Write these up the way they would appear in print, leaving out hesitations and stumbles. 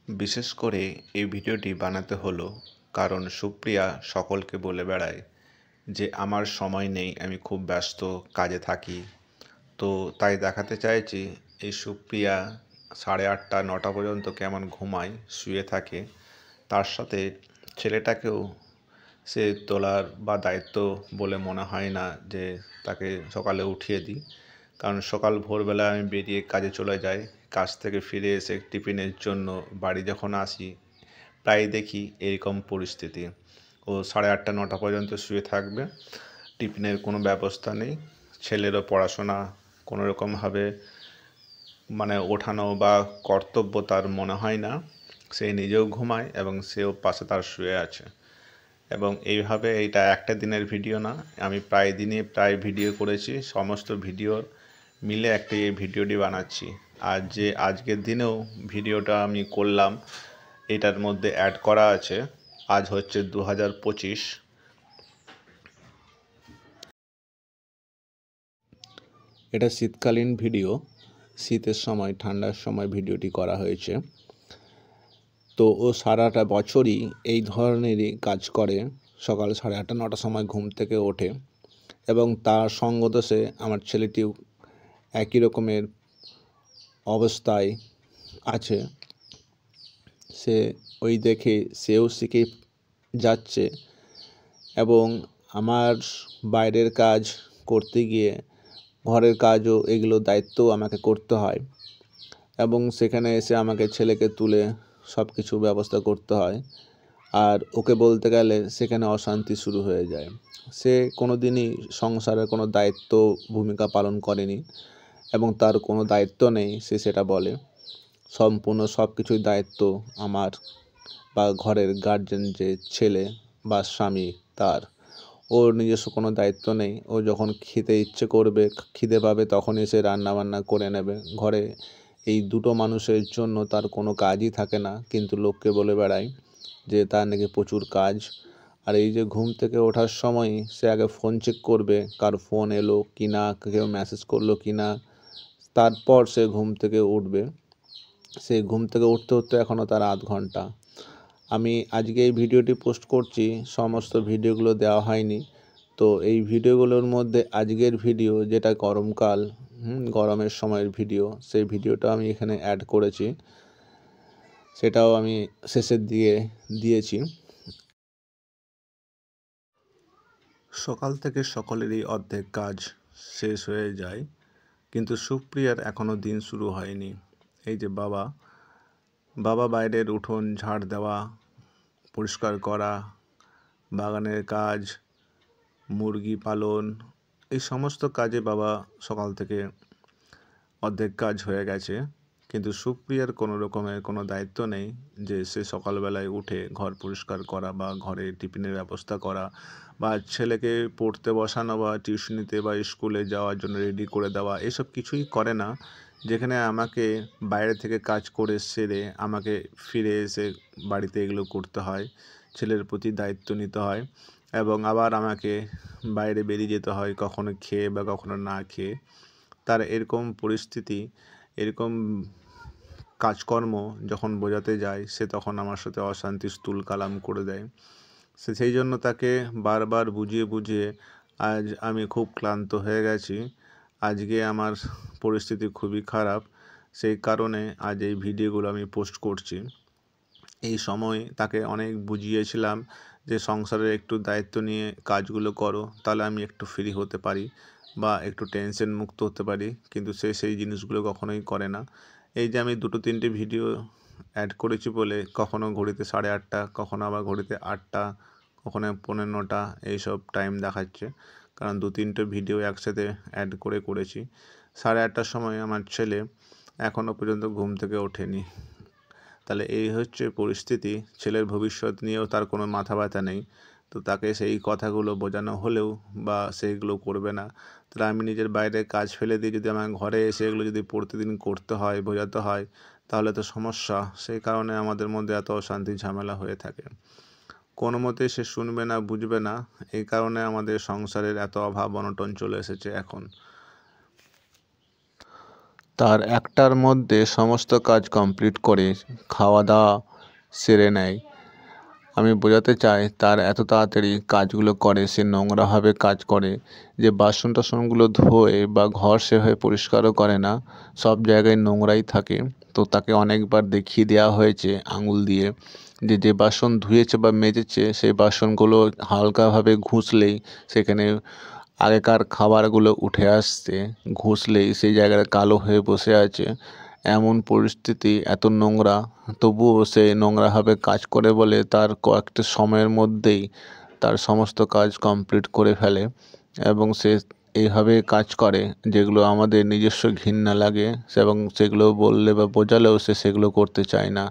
বিশেষ করে এই ভিডিওটি বানাতে হলো কারণ সুপ্রিয়া সকলকে বলে বেড়ায় যে আমার সময় নেই, আমি খুব ব্যস্ত কাজে থাকি। তো তাই দেখাতে চাইছি এই সুপ্রিয়া 8:30 9টা পর্যন্ত কেমন ঘুমায়, শুয়ে থাকে। তার সাথে ছেলেটাকেও সে তোলার বা দায়িত্ব বলে মনে হয় না যে তাকে সকালে উঠিয়ে দিই, কারণ সকাল ভোরবেলা আমি বেরিয়ে কাজে চলে যাই। কাজ থেকে ফিরে এসে টিফিনের জন্য বাড়ি যখন আসি প্রায় দেখি এরকম পরিস্থিতি। ও 8:30 9টা পর্যন্ত শুয়ে থাকবে, টিফিনের কোনো ব্যবস্থা নেই। ছেলেরও পড়াশোনা কোনো রকমভাবে ওঠানো বা কর্তব্য তার মনে হয় না। সে নিজেও ঘুমায় এবং সেও পাশে তার শুয়ে আছে। এবং এইভাবে এইটা একটা দিনের ভিডিও না, আমি প্রায় দিনই প্রায় ভিডিও করেছি। সমস্ত ভিডিওর মিলে একটা এই ভিডিওটি বানাচ্ছি। আর যে আজকের দিনেও ভিডিওটা আমি করলাম, এটার মধ্যে অ্যাড করা আছে। আজ হচ্ছে 2025। এটা শীতকালীন ভিডিও, শীতের সময় ঠান্ডার সময় ভিডিওটি করা হয়েছে। তো ও সারাটা বছরই এই ধরনেরই কাজ করে। সকাল 8:30 9টার সময় ঘুম থেকে ওঠে এবং তার সঙ্গদোষে আমার ছেলেটিও একই রকমের অবস্থায় আছে। সে ওই দেখে সেও শিখে যাচ্ছে এবং আমার বাইরের কাজ করতে গিয়ে ঘরের কাজও এগুলো দায়িত্বও আমাকে করতে হয় এবং সেখানে এসে আমাকে ছেলেকে তুলে সব কিছু ব্যবস্থা করতে হয়। আর ওকে বলতে গেলে সেখানে অশান্তি শুরু হয়ে যায়। সে কোনো দিনই সংসারের কোনো দায়িত্ব ভূমিকা পালন করেনি এবং তার কোনো দায়িত্ব নেই, সে সেটা বলে। সম্পূর্ণ সব কিছুই দায়িত্ব আমার বা ঘরের গার্জেন যে ছেলে বা স্বামী তার। ওর নিজস্ব কোনো দায়িত্ব নেই। ও যখন খেতে ইচ্ছে করবে, খিদে পাবে, তখনই সে রান্নাবান্না করে নেবে। ঘরে এই দুটো মানুষের জন্য তার কোনো কাজই থাকে না, কিন্তু লোককে বলে বেড়ায় যে তার নাকি প্রচুর কাজ। আর এই যে ঘুম থেকে ওঠার সময় সে আগে ফোন চেক করবে, কার ফোন এলো কি না, কেউ মেসেজ করলো কি না, তারপর সে ঘুম থেকে উঠবে। সে ঘুম থেকে উঠতে উঠতে এখনও তার আধ ঘন্টা। আমি আজকে এই ভিডিওটি পোস্ট করছি, সমস্ত ভিডিওগুলো দেওয়া হয়নি। তো এই ভিডিওগুলোর মধ্যে আজকের ভিডিও, যেটা গরমকাল, গরমের সময়ের ভিডিও, সেই ভিডিওটা আমি এখানে অ্যাড করেছি। সেটাও আমি শেষের দিকে দিয়েছি। সকাল থেকে সকলেরই অর্ধেক কাজ শেষ হয়ে যায়, কিন্তু সুপ্রিয়ার এখনও দিন শুরু হয়নি। এই যে বাবা বাইরের উঠোন ঝাড় দেওয়া, পরিষ্কার করা, বাগানের কাজ, মুরগি পালন, এই সমস্ত কাজে বাবা সকাল থেকে অর্ধেক কাজ হয়ে গেছে। কিন্তু সুপ্রিয়ার কোনো রকমের কোনো দায়িত্ব নেই যে সে সকালবেলায় উঠে ঘর পরিষ্কার করা বা ঘরে টিফিনের ব্যবস্থা করা বা ছেলেকে পড়তে বসানো বা টিউশনিতে বা স্কুলে যাওয়ার জন্য রেডি করে দেওয়া, এসব কিছুই করে না। যেখানে আমাকে বাইরে থেকে কাজ করে সেরে আমাকে ফিরে এসে বাড়িতে এগুলো করতে হয়, ছেলের প্রতি দায়িত্ব নিতে হয় এবং আবার আমাকে বাইরে বেরিয়ে যেতে হয়, কখনো খেয়ে বা কখনো না খেয়ে। তার এরকম পরিস্থিতি, এরকম কাজকর্ম যখন বোঝাতে যায়, সে তখন আমার সাথে অশান্তির তুলকালাম করে দেয়। সেই জন্য তাকে বারবার বুঝিয়ে বুঝিয়ে আজ আমি খুব ক্লান্ত হয়ে গেছি। আজকে আমার পরিস্থিতি খুবই খারাপ, সেই কারণে আজ এই ভিডিওগুলো আমি পোস্ট করছি। এই সময় তাকে অনেক বুঝিয়েছিলাম যে সংসারের একটু দায়িত্ব নিয়ে কাজগুলো করো, তাহলে আমি একটু ফ্রি হতে পারি বা একটু টেনশন মুক্ত হতে পারি, কিন্তু সে সেই জিনিসগুলো কখনোই করে না। এই যে আমি 2 3টে ভিডিও অ্যাড করেছি বলে কখনো ঘড়িতে 8:30, কখনো আবার ঘড়িতে 8টা, কখনো 9:15 এইসব টাইম দেখাচ্ছে, কারণ 2 3টে ভিডিও একসাথে অ্যাড করেছি। 8:30টার সময় আমার ছেলে এখনও পর্যন্ত ঘুম থেকে ওঠেনি। তাহলে এই হচ্ছে পরিস্থিতি। ছেলের ভবিষ্যৎ নিয়েও তার কোনো মাথা ব্যথা নেই। তো তাকে সেই কথাগুলো বোঝানো হলেও বা সেইগুলো করবে না। তাহলে আমি নিজের বাইরের কাজ ফেলে দিয়ে যদি আমার ঘরে এসে এগুলো যদি প্রতিদিন করতে হয়, বোঝাতে হয়, তাহলে তো সমস্যা। সেই কারণে আমাদের মধ্যে এত অশান্তি ঝামেলা হয়ে থাকে। কোনো মতেই সে শুনবে না, বুঝবে না। এই কারণে আমাদের সংসারের এত অভাব অনটন চলে এসেছে এখন। তার একটার মধ্যে সমস্ত কাজ কমপ্লিট করে খাওয়া দাওয়া সেরে নেয়। আমি বোঝাতে চাই তার এত তাড়াতাড়ি কাজগুলো করে, সে নোংরাভাবে কাজ করে, যে বাসন টাসনগুলো ধোয় বা ঘর সেভাবে পরিষ্কারও করে না, সব জায়গায় নোংরাই থাকে। তো তাকে অনেকবার দেখিয়ে দেওয়া হয়েছে আঙুল দিয়ে যে যে বাসন ধুয়েছে বা মেজেছে সেই বাসনগুলো হালকাভাবে ঘুষলেই সেখানে আগেকার খাবারগুলো উঠে আসছে, ঘুষলেই সেই জায়গাটা কালো হয়ে বসে আছে। এমন পরিস্থিতি, এত নোংরা, তবুও সে নোংরাভাবে কাজ করে বলে তার কয়েকটা সময়ের মধ্যেই তার সমস্ত কাজ কমপ্লিট করে ফেলে। এবং সে এইভাবে কাজ করে যেগুলো আমাদের নিজস্ব ঘৃণা লাগে, এবং সেগুলো বললে বা বোঝালেও সে সেগুলো করতে চায় না।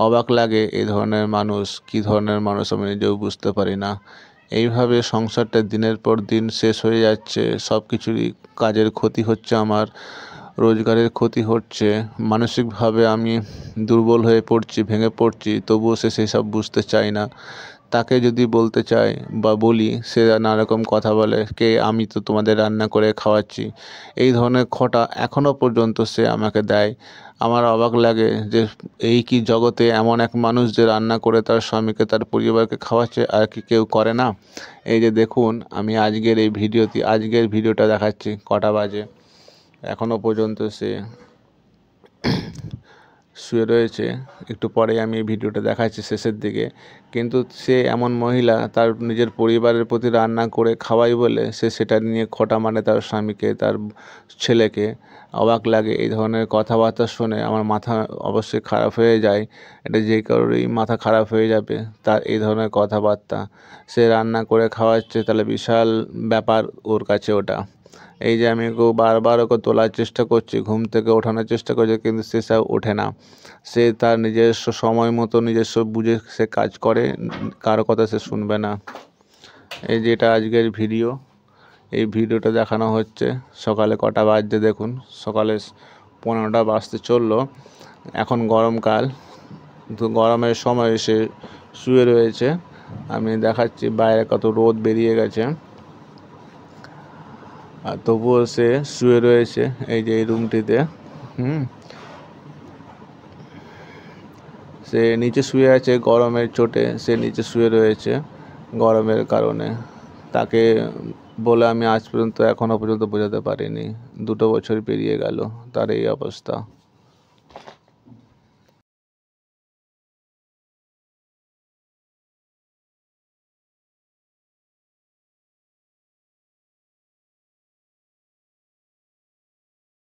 অবাক লাগে এই ধরনের মানুষ, কী ধরনের মানুষ আমি নিজেও বুঝতে পারি না। এইভাবে সংসারটা দিনের পর দিন শেষ হয়ে যাচ্ছে, সব কিছুরই কাজের ক্ষতি হচ্ছে, আমার রোজগারের ক্ষতি হচ্ছে, মানসিকভাবে আমি দুর্বল হয়ে পড়ছি, ভেঙে পড়ছি, তবুও সে সেসব বুঝতে চায় না। তাকে যদি বলতে চাই বা বলি, সে নানারকম কথা বলে, কে আমি তো তোমাদের রান্না করে খাওয়াচ্ছি, এই ধরনের খোঁটা এখনও পর্যন্ত সে আমাকে দেয়। আমার অবাক লাগে যে এই কি জগতে এমন এক মানুষ যে রান্না করে তার স্বামীকে, তার পরিবারকে খাওয়াচ্ছে, আর কি কেউ করে না? এই যে দেখুন, আমি আজকের ভিডিওটা দেখাচ্ছি, কটা বাজে, এখনও পর্যন্ত সে শুয়ে রয়েছে। একটু পরে আমি এই ভিডিওটা দেখাচ্ছি শেষের দিকে। কিন্তু সে এমন মহিলা, তার নিজের পরিবারের প্রতি রান্না করে খাওয়াই বলে সে সেটা নিয়ে খোঁটা মানে তার স্বামীকে, তার ছেলেকে। অবাক লাগে এই ধরনের কথাবার্তা শুনে, আমার মাথা অবশ্যই খারাপ হয়ে যায়। এটা যে কারোরই মাথা খারাপ হয়ে যাবে, তার এই ধরনের কথাবার্তা। সে রান্না করে খাওয়াচ্ছে, তাহলে বিশাল ব্যাপার ওর কাছে ওটা। এই যে আমি বারবার ওকে তোলার চেষ্টা করছি, ঘুম থেকে ওঠানোর চেষ্টা করছি, কিন্তু সে সব ওঠে না। সে তার নিজস্ব সময় মতো নিজস্ব বুঝে সে কাজ করে, কারো কথা সে শুনবে না। এই যে এটা আজকের ভিডিও, এই ভিডিওটা দেখানো হচ্ছে সকালে কটা বাজছে দেখুন, সকালে 15টা বাজতে চললো। এখন গরমকাল, তো গরমের সময় সে শুয়ে রয়েছে। আমি দেখাচ্ছি বাইরে কত রোদ বেরিয়ে গেছে, আর তবুও সে শুয়ে রয়েছে এই যে এই রুমটিতে। সে নিচে শুয়ে আছে, গরমের চোটে সে নিচে শুয়ে রয়েছে গরমের কারণে। তাকে বলে আমি আজ পর্যন্ত এখনও পর্যন্ত বোঝাতে পারিনি, 2 বছর পেরিয়ে গেল, তার এই অবস্থা।